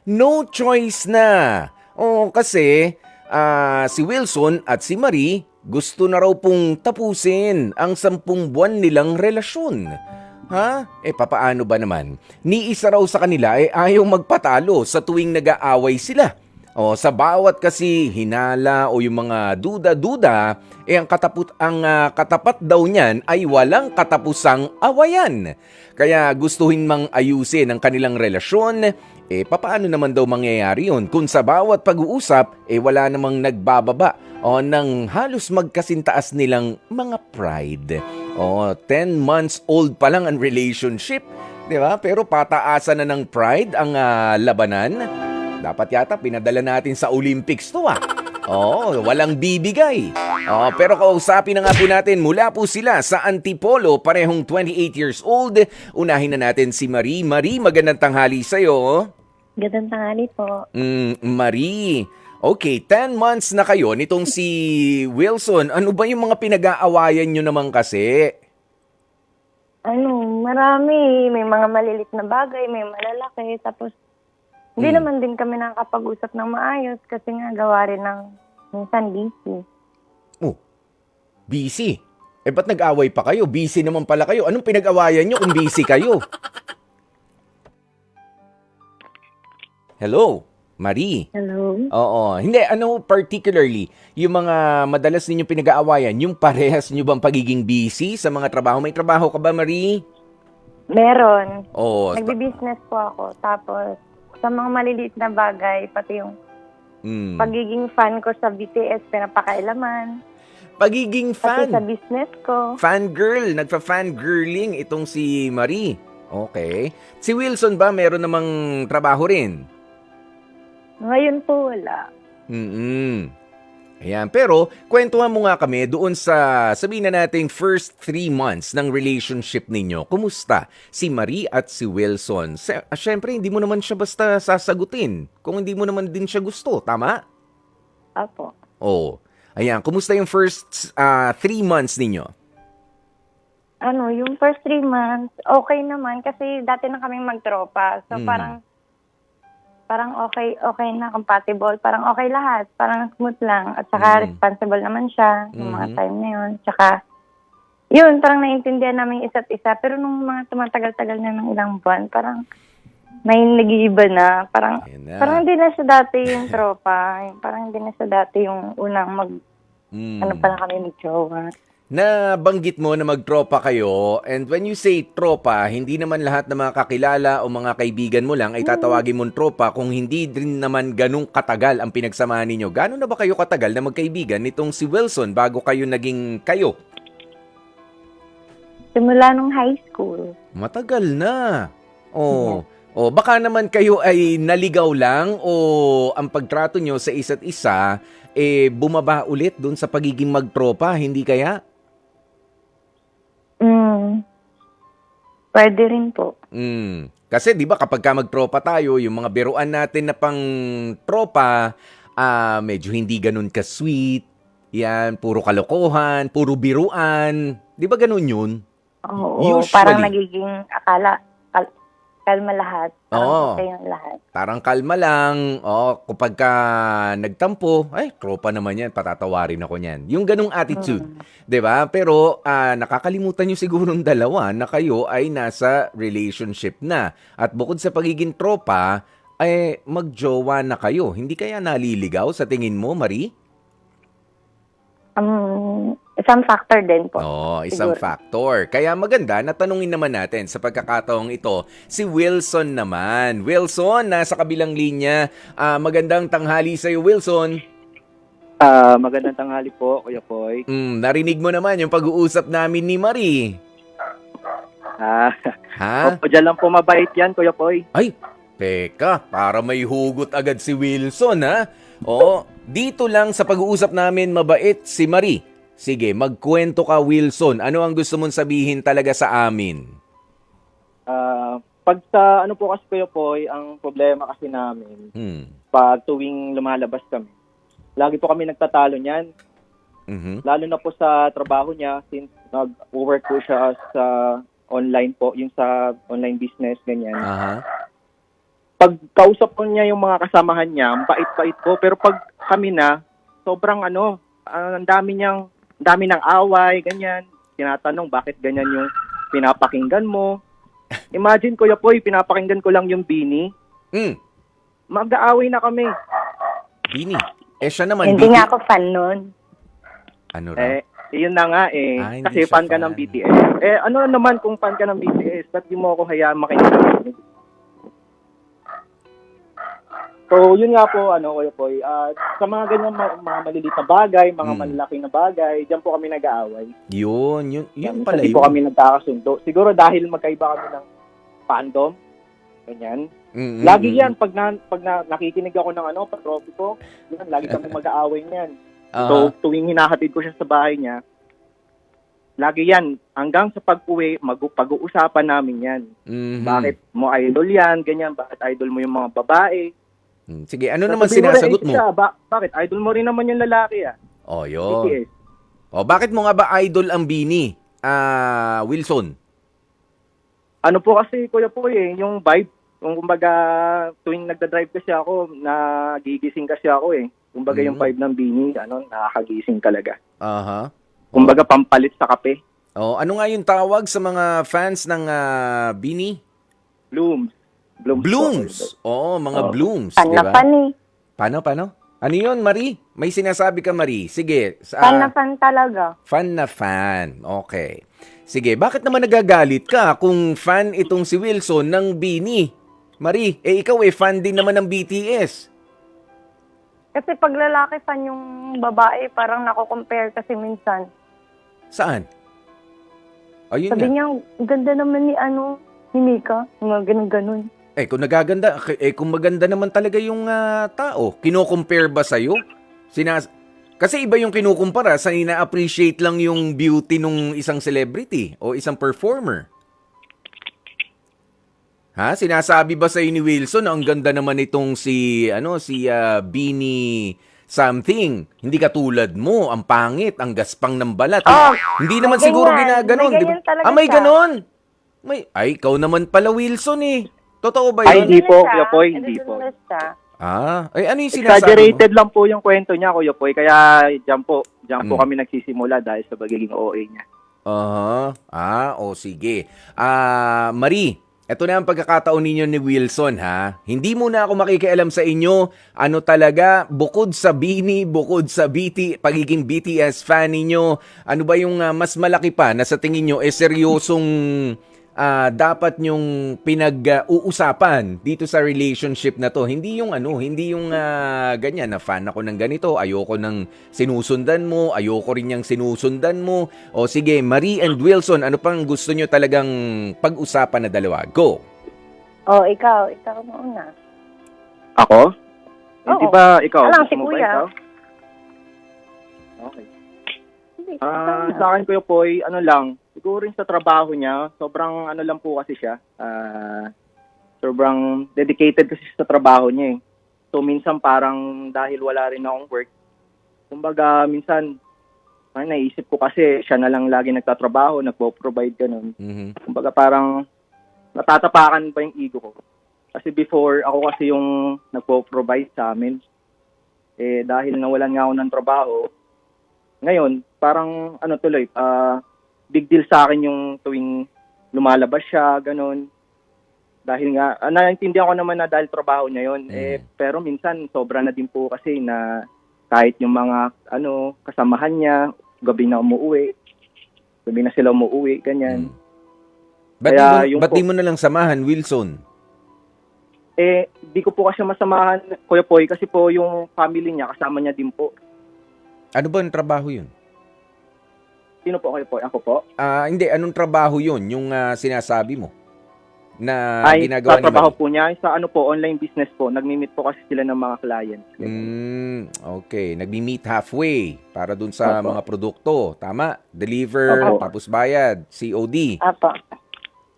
No choice na. Kasi si Wilson at si Marie gusto na raw pong tapusin ang 10 buwan nilang relasyon. Ha? Papaano ba naman? Ni isa raw sa kanila ayaw magpatalo sa tuwing nag-aaway sila. Sa bawat kasi hinala o yung mga duda-duda, ang katapat daw niyan ay walang katapusang awayan. Kaya gustuhin mang ayusin ang kanilang relasyon, papaano naman daw mangyayari yun kung sa bawat pag-uusap, wala namang nagbababa ng halos magkasintaas nilang mga pride. 10 months old pa lang ang relationship, di ba? Pero pataasan na ng pride ang labanan. Dapat yata pinadala natin sa Olympics to walang bibigay. Pero kausapin na nga po natin mula po sila sa Antipolo, parehong 28 years old. Unahin na natin si Marie. Marie, magandang tanghali sa'yo. Gandang tanghali po. Marie, okay, 10 months na kayo nitong si Wilson. Ano ba yung mga pinag-aawayan nyo naman kasi? Marami. May mga malilit na bagay, may malalaki. Tapos, hindi naman din kami nakakapag-usap ng maayos kasi nga gawa rin ng minsan busy. Busy? Ba't nag-away pa kayo? Busy naman pala kayo. Anong pinag-awayan nyo kung busy kayo? Hello, Marie. Hello? Oo. Hindi, particularly, yung mga madalas ninyong pinag-aawayan, yung parehas nyo bang pagiging busy sa mga trabaho? May trabaho ka ba, Marie? Meron. Oo. Nagbi-business po ako. Tapos, sa mga maliliit na bagay, pati yung pagiging fan ko sa BTS, pinapakailaman. Pagiging Pati fan. sa business ko. Fangirl. Nagpa-fangirling itong si Marie. Okay. Si Wilson ba meron namang trabaho rin? Ngayon po wala. Ayan. Pero, kwentuhan mo nga kami doon sa, sabihin na nating first 3 months ng relationship ninyo. Kumusta si Marie at si Wilson? Siyempre, hindi mo naman siya basta sasagutin kung hindi mo naman din siya gusto. Tama? Apo. Ayan. Kumusta yung first 3 months ninyo? Yung first 3 months, okay naman kasi dati na kaming magtropa. So, parang okay na, compatible. Parang okay lahat. Parang smooth lang. At saka responsible naman siya ng mga time na yun. Tsaka, yun, parang naiintindihan namin isa't isa. Pero nung mga tumatagal-tagal na ng ilang buwan, parang may nag-iiba na. Parang hindi na siya dati yung tropa. Parang hindi na siya dati yung unang pa na kami mag-jowa. Nabanggit mo na magtropa kayo, and when you say tropa, hindi naman lahat ng mga kakilala o mga kaibigan mo lang ay tatawagin mong tropa kung hindi din naman ganung katagal ang pinagsamahan ninyo. Gano'n na ba kayo katagal na magkaibigan nitong si Wilson bago kayo naging kayo? Simula nung high school. Matagal na. Baka naman kayo ay naligaw lang o ang pagtrato nyo sa isa't isa bumaba ulit dun sa pagiging magtropa, hindi kaya? Pwede rin po. Kasi 'di ba kapag ka magtropa tayo, yung mga biruan natin na pang tropa, medyo hindi ganun ka-sweet. Yan, puro kalokohan, puro biruan. 'Di ba ganun 'yun? Oo, Usually. parang nagiging akala kalma lahat. Parang okay yung lahat. Parang kalma lang. Kapag ka nagtampo, ay, tropa naman yan, patatawarin ako niyan. Yung ganung attitude. 'Di ba? Pero nakakalimutan nyo sigurong dalawa na kayo ay nasa relationship na. At bukod sa pagiging tropa, ay magjowa na kayo. Hindi kaya naliligaw sa tingin mo, Marie? Isang factor din po. Isang siguro. factor. Kaya maganda na tanungin naman natin sa pagkakataong ito, si Wilson naman. Wilson, nasa kabilang linya. Magandang tanghali sa iyo, Wilson. Magandang tanghali po, Kuya Poy. Narinig mo naman yung pag-uusap namin ni Marie. Ha? Opo, dyan lang po mabait yan, Kuya Poy. Ay, teka, para may hugot agad si Wilson, ha? Dito lang sa pag-uusap namin mabait si Marie. Sige, magkwento ka, Wilson. Ano ang gusto mong sabihin talaga sa amin? Pag sa ano po kasi, Kuya Poy, ang problema kasi namin, pag tuwing lumalabas kami, lagi po kami nagtatalo niyan. Lalo na po sa trabaho niya, since nag-work po siya sa online po, yung sa online business, ganyan. pag kausap ko niya yung mga kasamahan niya, ang bait-bait ko. Pero pag kami na, sobrang ang dami ng away, ganyan. Tinatanong, bakit ganyan yung pinapakinggan mo? Imagine, Kuya Poy, pinapakinggan ko lang yung Bini. Mag-aaway na kami. Bini. Siya naman, Hindi nga ako fan nun. Ano raw? Yun na nga hindi kasi siya fan ka ng BTS. Ano naman kung fan ka ng BTS, ba't di mo ako hayaan makinig ng music? So, yun nga po, Kuya Poy, sa mga ganyan, mga maliliit na bagay, mga malalaking na bagay, diyan po kami nag-aaway. Yun pala Hindi yun. po kami nagkakasundo. Siguro dahil magkaiba kami ng fandom, ganyan. Lagi yan, pag nakikinig ako ng patropi ko, yan, lagi kami mag-aaway niyan. So, tuwing hinahatid ko siya sa bahay niya, lagi yan, hanggang sa pag-uwi, pag-uusapan namin yan. Bakit mo idol yan, ganyan, bakit idol mo yung mga babae. Sige, ano naman sinasagot mo? Bakit? Idol mo rin naman yung lalaki, Yun. BTS. Bakit mo nga ba idol ang Bini, Wilson? Ano po kasi, Kuya Poy, yung vibe, kumbaga, tuwing nagda-drive kasi ako, nagigising kasi ako Kumbaga yung vibe ng Bini, nakakagising talaga. Kumbaga, pampalit sa kape. Ano nga yung tawag sa mga fans ng Bini? Blooms. Mga blooms, Fan di na ba? fan eh. Paano? Ano yun, Marie? May sinasabi ka, Marie? Sige. Fan na fan talaga. Fan na fan. Okay. Sige, bakit naman nagagalit ka kung fan itong si Wilson ng Bini? Marie, ikaw fan din naman ng BTS. Kasi pag lalaki fan yung babae, parang nako-compare kasi minsan. Saan? Ayun Sabi nga. niya, ang ganda naman ni Mika. Mga ganun-ganun. Kung maganda naman talaga yung tao, kino-compare ba sa'yo? Kasi iba yung kinukumpara sa ina-appreciate lang yung beauty nung isang celebrity o isang performer. Sinasabi ba sa'yo ni Wilson na ang ganda naman itong si Bini something. Hindi katulad mo, ang pangit, ang gaspang ng balat. Hindi naman may siguro ganyan. ginaganon, May di ba? ganyan talaga May siya. ganon. Ikaw naman pala, Wilson Totoo ba Ay, yun? hindi po, Siya, Kuya Poy, hindi po. siya. Ano yung sinasabi mo? Exaggerated lang po yung kwento niya, Kuya Poy. Kaya diyan po kami nagsisimula dahil sa pagiging OA niya. Sige. Marie, eto na ang pagkakataon ninyo ni Wilson, Hindi muna ako makikialam sa inyo. Ano talaga, bukod sa Bini, bukod sa pagiging BTS fan ninyo, ano ba yung mas malaki pa na sa tingin nyo, seryosong dapat nyong pinag-uusapan dito sa relationship na to. Hindi yung ganyan na fan ako ng ganito, ayoko nang sinusundan mo, ayoko rin niyang sinusundan mo. O sige, Marie and Wilson, ano pang gusto nyo talagang pag-usapan na dalawa? Go! Ikaw muna. Ako? Oo. Di ba ikaw? Alam, Gusto si mo ba Kuya. ikaw? Okay. Sige, ikaw na. Sa akin, Kuya Poy, siguro rin sa trabaho niya, sobrang lang po kasi siya. Sobrang dedicated kasi sa trabaho niya So, minsan parang dahil wala rin akong work, kumbaga minsan, naisip ko kasi siya na lang lagi nagtatrabaho, nagpo-provide ganun. Kumbaga parang natatapakan pa yung ego ko. Kasi before, ako kasi yung nagpo-provide sa amin. Dahil nawalan nga ako ng trabaho, ngayon, parang big deal sa akin yung tuwing lumalabas siya, ganun. Dahil nga, naiintindihan ko naman na dahil trabaho niya yun. Pero minsan, sobra na din po kasi na kahit yung mga kasamahan niya, gabi na sila umuwi, ganyan. Ba't di mo na lang samahan, Wilson? Di ko po kasi masamahan, Kuya Poy, kasi po yung family niya, kasama niya din po. Ano ba ang trabaho yun? Sino po, Kuya Poy? Ako po? Hindi, anong trabaho yun, yung sinasabi mo? Na Ay, ginagawa sa trabaho po niya, sa online business po, nagmi-meet po kasi sila ng mga clients. Okay, nagmi-meet halfway para dun sa mga produkto. Tama? Deliver, Opo. tapos bayad, COD. Apa.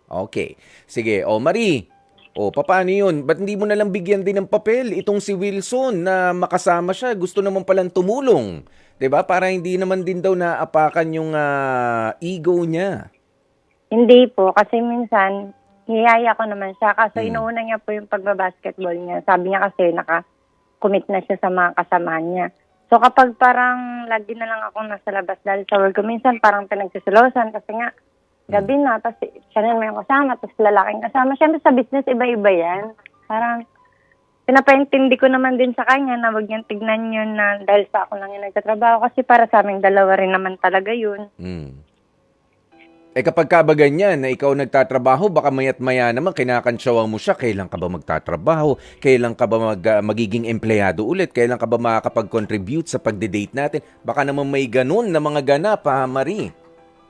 Okay. Sige, Marie. Paano yun? Ba't hindi mo nalang bigyan din ng papel itong si Wilson na makasama siya? Gusto naman palang tumulong. 'Di ba? Para hindi naman din daw naapakan yung ego niya. Hindi po, kasi minsan, hiyaya ko naman siya. Kaso inuuna niya po yung pagbabasketball niya. Sabi niya kasi naka-commit na siya sa mga kasama niya. So kapag parang lagi na lang akong nasa labas dahil sa work ko, minsan parang pinagsisilosan kasi nga gabi na, tapos siya na may kasama, tapos lalaking kasama. Siyempre sa business, iba-iba yan. Parang pinapaintindi ko naman din sa kanya na wag niyang tignan yun na dahil sa ako lang yung nagtatrabaho kasi para sa aming dalawa rin naman talaga yun. Eh kapag ka ba ganyan na ikaw nagtatrabaho, baka mayat maya naman kinakantsawan mo siya, kailan ka ba magtatrabaho? Kailan ka ba magiging empleyado ulit? Kailan ka ba makakapag-contribute sa pagde-date natin? Baka naman may ganun na mga ganap, ha, Marie?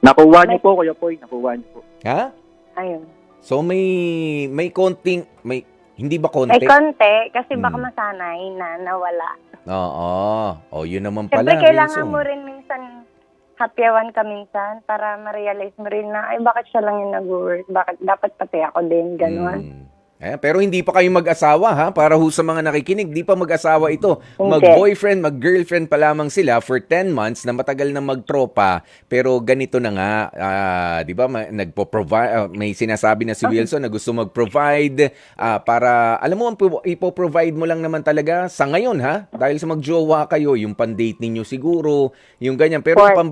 Nakuha niyo po, Kuya Poy. Nakuha niyo po. Ha? Ayun. So may konting, hindi ba konti? May konti kasi baka masanay na nawala. Oo. O, yun naman pala. Siyempre kailangan Wilson. mo rin minsan hapyawan ka minsan para ma-realize mo rin na ay bakit siya lang yung nag-work, bakit dapat pati ako din, gano'n. Pero hindi pa kayo mag-asawa, ha? Para ho sa mga nakikinig, di pa mag-asawa ito. Hindi. Mag-boyfriend, mag-girlfriend pa lamang sila for 10 months na matagal na magtropa. Pero ganito na nga, di ba, nagpo-provide, may sinasabi na si Wilson na gusto mag-provide para, alam mo, ipo-provide mo lang naman talaga sa ngayon, ha? Dahil sa magjowa kayo, yung pan-date ninyo siguro, yung ganyan. Pero yung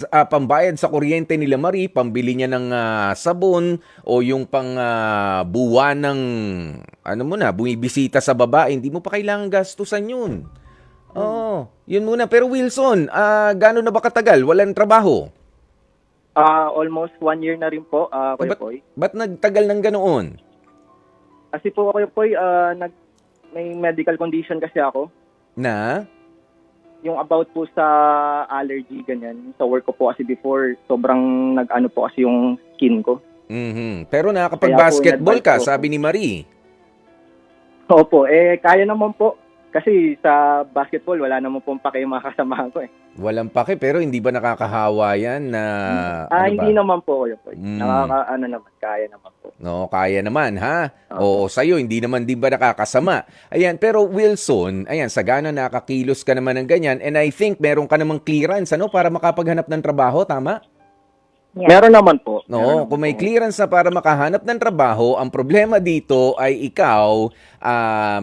pambayad sa kuryente nila Marie, pambili niya ng sabon, o yung pang buwan ng bumibisita sa babae, hindi mo pa kailangan gastusan yun. Oo, yun muna. Pero Wilson, gaano na ba katagal? Walang trabaho? Almost 1 year na rin po, Kuya Poy. Ba't nagtagal ng ganoon? Kasi po, Kuya Poy, may medical condition kasi ako. Na? Yung about po sa allergy, ganyan. Sa work ko po kasi before, sobrang nag-ano po kasi yung skin ko. Pero nakakapag-basketball ka, Kaya po, sabi ni Marie. Opo, kaya naman po. Kasi sa basketball, wala naman pong pake yung mga kasamahan ko eh. Walang pake, pero hindi ba nakakahawa yan na... Hindi naman po, Kuya Poy. Kaya naman po. No, kaya naman, ha? Oo, sa'yo, hindi naman din ba nakakasama? Ayan, pero Wilson, ayan, sagana nakakilos ka naman ng ganyan, and I think meron ka namang clearance, para makapaghanap ng trabaho, tama? Yeah. Meron naman po. No, kung may clearance na para makahanap ng trabaho, ang problema dito ay ikaw,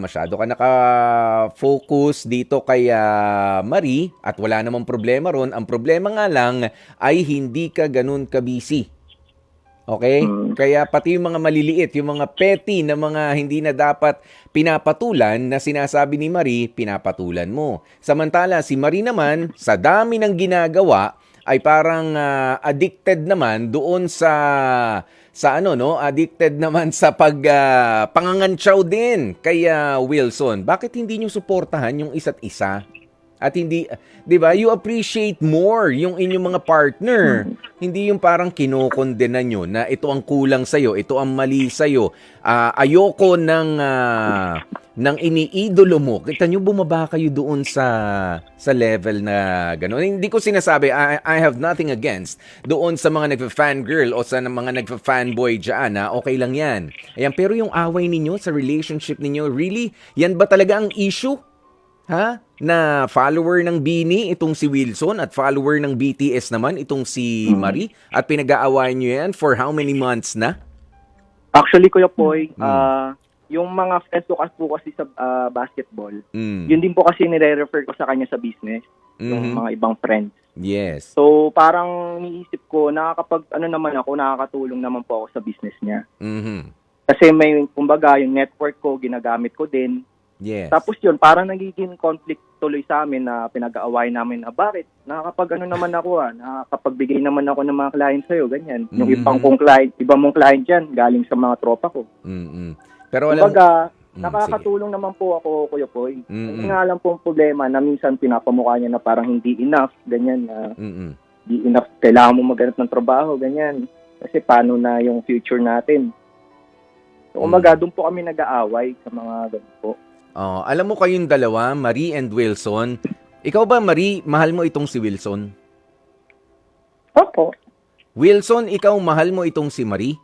masyado ka naka-focus dito kay Marie at wala namang problema ron. Ang problema nga lang ay hindi ka ganun ka-busy. Okay? Kaya pati yung mga maliliit, yung mga petty na mga hindi na dapat pinapatulan na sinasabi ni Marie, pinapatulan mo. Samantala, si Marie naman, sa dami ng ginagawa, ay parang addicted naman doon addicted naman sa pangangantsaw din kay Wilson. Bakit hindi niyo suportahan yung isa't isa? At hindi, 'di ba? You appreciate more yung inyong mga partner. Hindi yung parang kinokondena nyo na ito ang kulang sa iyo, ito ang mali sa iyo. Ayoko ng iniidolo mo. Kita nyo, bumaba kayo doon sa level na gano'n. Hindi ko sinasabi, I have nothing against doon sa mga nagfa-fangirl o sa mga nagfa-fanboy dyan, okay lang yan. Ayan, pero yung away ninyo sa relationship ninyo, really, yan ba talaga ang issue? Ha? Na follower ng BINI itong si Wilson at follower ng BTS naman itong si Marie at pinag-aawayan nyo yan for how many months na? Actually, Kuya Poy, yung mga friends ko kasi sa basketball, yun din po kasi nire-refer ko sa kanya sa business, yung mga ibang friends. Yes. So, parang niisip ko, nakakatulong naman po ako sa business niya. Kasi may, kumbaga, yung network ko, ginagamit ko din. Yes. Tapos yun, parang nagiging conflict tuloy sa amin na pinag-aaway namin na bakit? Nakakapagbigay naman ako ng mga client sa'yo, ganyan. Yung ibang mong client yan, galing sa mga tropa ko. Pero kumbaga, nakakatulong naman po ako, Kuya Poy. Kasi nga lang po ang problema na minsan pinapamukha niya na parang hindi enough, ganyan na hindi enough, kailangan mo maghanap ng trabaho, ganyan. Kasi paano na yung future natin? So, kumbaga, doon po kami nag-aaway sa mga ganun po. Alam mo kayong dalawa, Marie and Wilson, ikaw ba, Marie, mahal mo itong si Wilson? Opo. Wilson, ikaw mahal mo itong si Marie?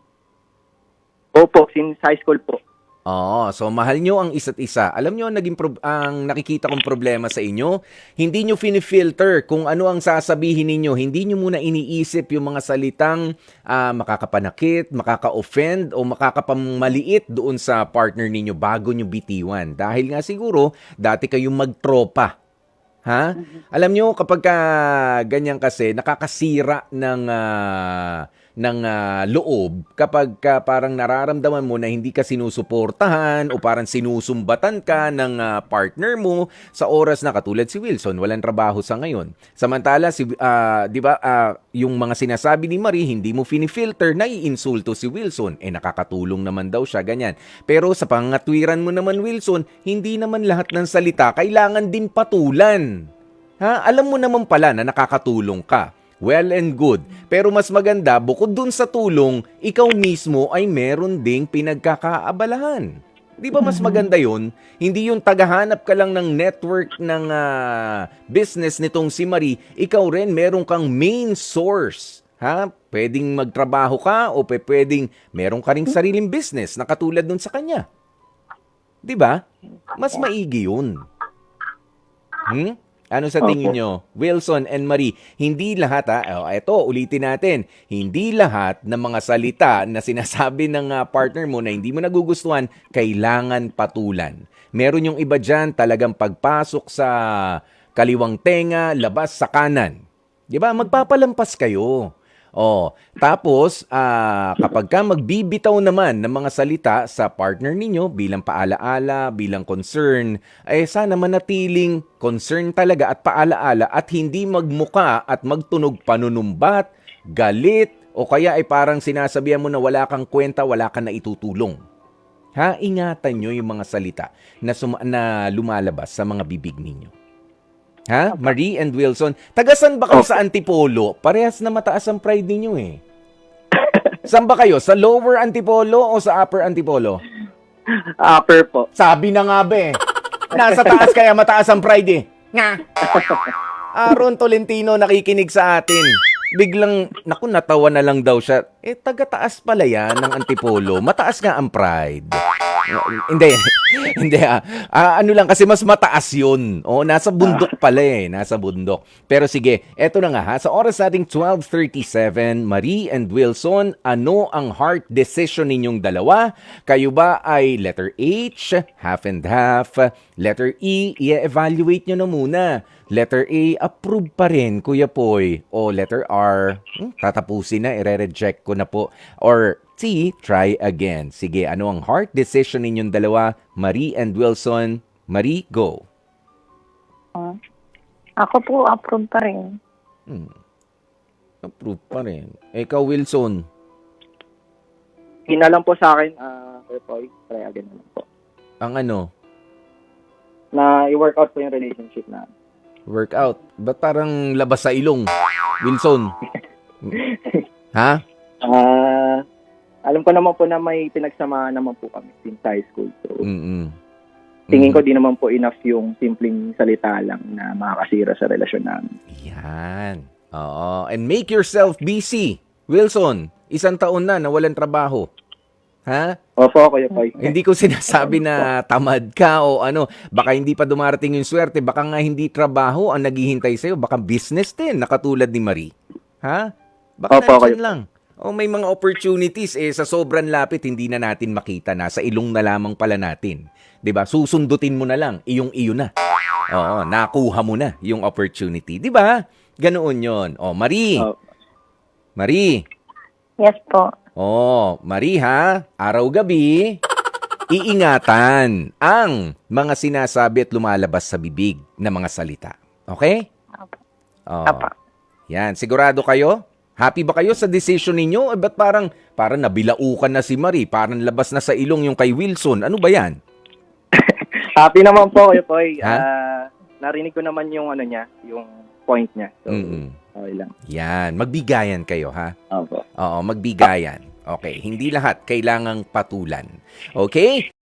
Opo, since high school po. Oo, so mahal nyo ang isa't isa. Alam nyo, ang nakikita kong problema sa inyo, hindi nyo finifilter kung ano ang sasabihin ninyo. Hindi nyo muna iniisip yung mga salitang makakapanakit, makaka-offend, o makakapamaliit doon sa partner ninyo bago nyo bitiwan. Dahil nga siguro, dati kayong magtropa. Ha? Alam nyo, kapag ganyan kasi, nakakasira ng loob kapag parang nararamdaman mo na hindi ka sinusuportahan o parang sinusumbatan ka ng partner mo sa oras na katulad si Wilson, walang trabaho sa ngayon. Samantala, di ba, yung mga sinasabi ni Marie, hindi mo finifilter, naiinsulto si Wilson. Nakakatulong naman daw siya, ganyan. Pero sa pangatwiran mo naman, Wilson, hindi naman lahat ng salita kailangan din patulan. Ha? Alam mo naman pala na nakakatulong ka. Well and good. Pero mas maganda, bukod dun sa tulong, ikaw mismo ay meron ding pinagkakaabalahan. Di ba mas maganda yun? Hindi yung tagahanap ka lang ng network ng business nitong si Marie, ikaw rin meron kang main source. Ha? Pwedeng magtrabaho ka o pwedeng meron ka ring sariling business na katulad dun sa kanya. Di ba? Mas maigi yun. Ano sa tingin nyo? Wilson and Marie, hindi lahat eto, ulitin natin, hindi lahat ng mga salita na sinasabi ng partner mo na hindi mo nagugustuhan, kailangan patulan. Meron yung iba dyan talagang pagpasok sa kaliwang tenga, labas sa kanan. Diba? Magpapalampas kayo. Tapos, kapag ka magbibitaw naman ng mga salita sa partner ninyo bilang paalaala, bilang concern, sana manatiling concern talaga at paalaala at hindi magmuka at magtunog panunumbat, galit, o kaya ay parang sinasabihan mo na wala kang kwenta, wala kang naitutulong. Ha? Ingatan nyo yung mga salita na lumalabas sa mga bibig ninyo. Ha? Marie and Wilson, tagasan ba kayo sa Antipolo? Parehas na mataas ang pride ninyo eh. Saan ba kayo? Sa lower Antipolo o sa upper Antipolo? Upper po. Sabi na nga ba eh. Nasa taas kaya mataas ang pride eh. Nga. Aaron Tolentino nakikinig sa atin. Biglang, natawa na lang daw siya. Taga-taas pala yan ng Antipolo. Mataas nga ang pride. Hindi. Ano lang, kasi mas mataas yun. Nasa bundok pala eh. Nasa bundok. Pero sige, eto na nga ha. Sa oras nating 12:37, Marie and Wilson, ano ang heart decision ninyong dalawa? Kayo ba ay letter H, half and half? Letter E, i-evaluate nyo na muna. Letter A, approve pa rin, Kuya Poy. O letter R, tatapusin na, i-reject ko na po. Or C, try again. Sige, ano ang heart decision ninyong dalawa? Marie and Wilson. Marie, go. Ako po, approve pa rin. Approve pa rin. Ikaw, Wilson. Hina lang po sa akin, Sir Poy, try again naman po. Ang ano? Na i-work out po yung relationship na. Workout. Ba't parang labas sa ilong? Wilson. Ha? Alam ko naman po na may pinagsamahan naman po kami since high school. So, tingin ko di naman po enough yung simpleng salita lang na makakasira sa relasyon namin. Yan. Oo. And make yourself busy. Wilson, 1 taon na walang trabaho. Ha? Opo, Kuya Poy. Hindi ko sinasabi na tamad ka o ano. Baka hindi pa dumarating yung swerte. Baka nga hindi trabaho ang naghihintay sa'yo. Baka business din, nakatulad ni Marie. Ha? Baka nandyan lang. May mga opportunities sa sobrang lapit, hindi na natin makita. Nasa ilong na lamang pala natin. 'Di ba? Susundutin mo na lang. Iyong-iyo na. Nakuha mo na yung opportunity. 'Di ba? Ganoon yon. Marie. Marie. Yes po. Marie ha, araw-gabi, iingatan ang mga sinasabi at lumalabas sa bibig na mga salita. Okay? Opo. Yan, sigurado kayo? Happy ba kayo sa decision ninyo? Ba't parang nabilaukan na si Marie, parang labas na sa ilong yung kay Wilson. Ano ba yan? Happy naman po, Kuya Poy. Narinig ko naman yung niya, yung point niya. So, okay lang. Yan, magbigayan kayo ha? Opo. Oo, magbigayan. Okay, hindi lahat kailangang patulan. Okay?